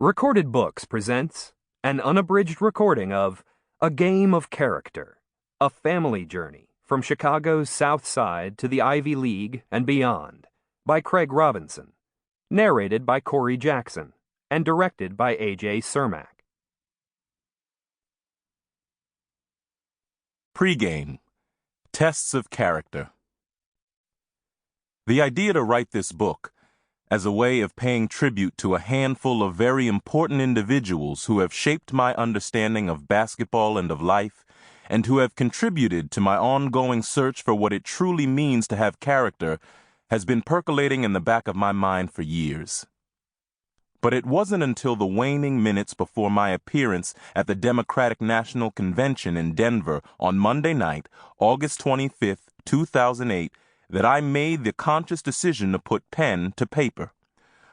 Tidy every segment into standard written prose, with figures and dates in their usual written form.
Recorded Books presents an unabridged recording of A Game of Character, a family journey from Chicago's Southside to the Ivy League and beyond, by Craig Robinson, narrated by Korey Jackson, and directed by A.J. Cermak. Pre-game. Tests of Character. The idea to write this book, as a way of paying tribute to a handful of very important individuals who have shaped my understanding of basketball and of life, and who have contributed to my ongoing search for what it truly means to have character, has been percolating in the back of my mind for years. But it wasn't until the waning minutes before my appearance at the Democratic National Convention in Denver on Monday night, August 25th, 2008, that I made the conscious decision to put pen to paper.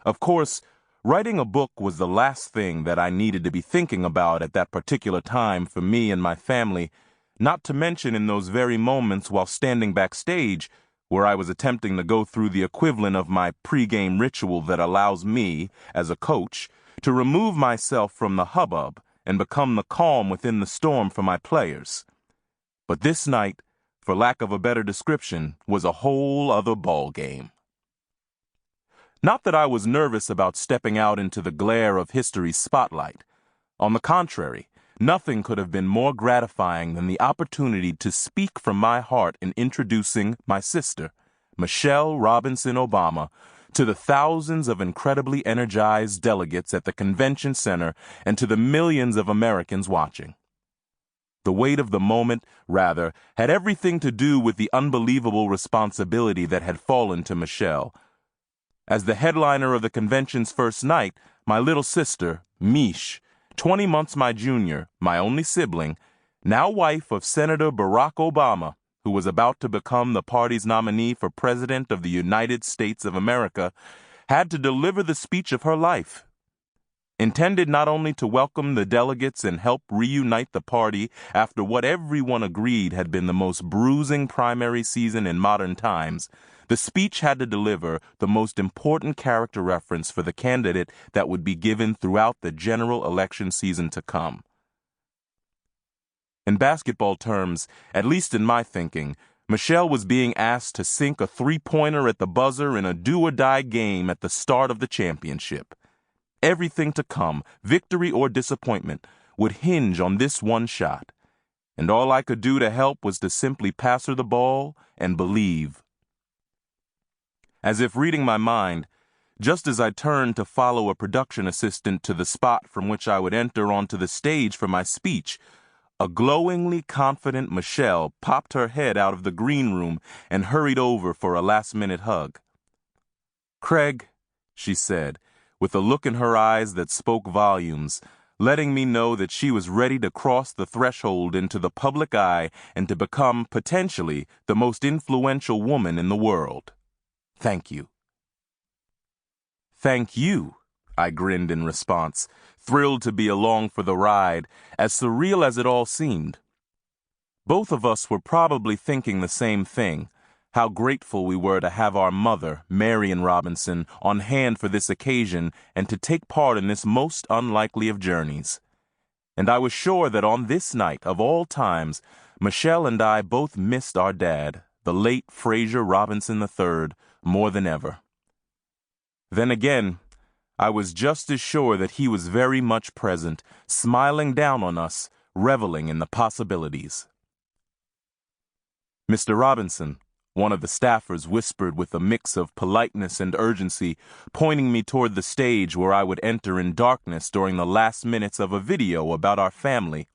Of course, writing a book was the last thing that I needed to be thinking about at that particular time for me and my family, not to mention in those very moments while standing backstage, where I was attempting to go through the equivalent of my pregame ritual that allows me, as a coach, to remove myself from the hubbub and become the calm within the storm for my players. But this night, for lack of a better description, was a whole other ball game. Not that I was nervous about stepping out into the glare of history's spotlight. On the contrary, nothing could have been more gratifying than the opportunity to speak from my heart in introducing my sister, Michelle Robinson Obama, to the thousands of incredibly energized delegates at the convention center and to the millions of Americans watching. The weight of the moment, rather, had everything to do with the unbelievable responsibility that had fallen to Michelle. As the headliner of the convention's first night, my little sister, Mish, 20 months my junior, my only sibling, now wife of Senator Barack Obama, who was about to become the party's nominee for President of the United States of America, had to deliver the speech of her life. Intended not only to welcome the delegates and help reunite the party after what everyone agreed had been the most bruising primary season in modern times, the speech had to deliver the most important character reference for the candidate that would be given throughout the general election season to come. In basketball terms, at least in my thinking, Michelle was being asked to sink a three-pointer at the buzzer in a do-or-die game at the start of the championship. Everything to come, victory or disappointment, would hinge on this one shot, and all I could do to help was to simply pass her the ball and believe. As if reading my mind, just as I turned to follow a production assistant to the spot from which I would enter onto the stage for my speech, a glowingly confident Michelle popped her head out of the green room and hurried over for a last-minute hug. "Craig," she said, with a look in her eyes that spoke volumes, letting me know that she was ready to cross the threshold into the public eye and to become, potentially, the most influential woman in the world. "Thank you." "Thank you," I grinned in response, thrilled to be along for the ride, as surreal as it all seemed. Both of us were probably thinking the same thing, how grateful we were to have our mother, Marian Robinson, on hand for this occasion and to take part in this most unlikely of journeys. And I was sure that on this night, of all times, Michelle and I both missed our dad, the late Fraser Robinson III, more than ever. Then again, I was just as sure that he was very much present, smiling down on us, reveling in the possibilities. "Mr. Robinson," one of the staffers whispered with a mix of politeness and urgency, pointing me toward the stage where I would enter in darkness during the last minutes of a video about our family.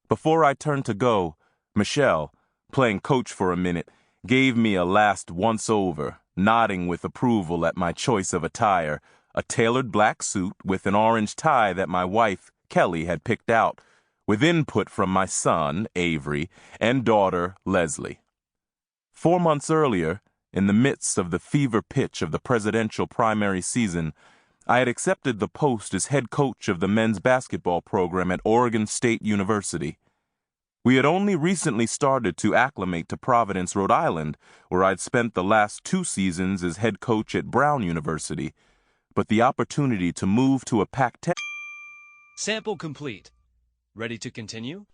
Before I turned to go, Michelle, playing coach for a minute, gave me a last once-over, nodding with approval at my choice of attire, a tailored black suit with an orange tie that my wife, Kelly, had picked out, with input from my son, Avery, and daughter, Leslie. 4 months earlier, in the midst of the fever pitch of the presidential primary season, I had accepted the post as head coach of the men's basketball program at Oregon State University. We had only recently started to acclimate to Providence, Rhode Island, where I'd spent the last 2 seasons as head coach at Brown University, but the opportunity to move to a Pac-10. Sample complete. Ready to continue?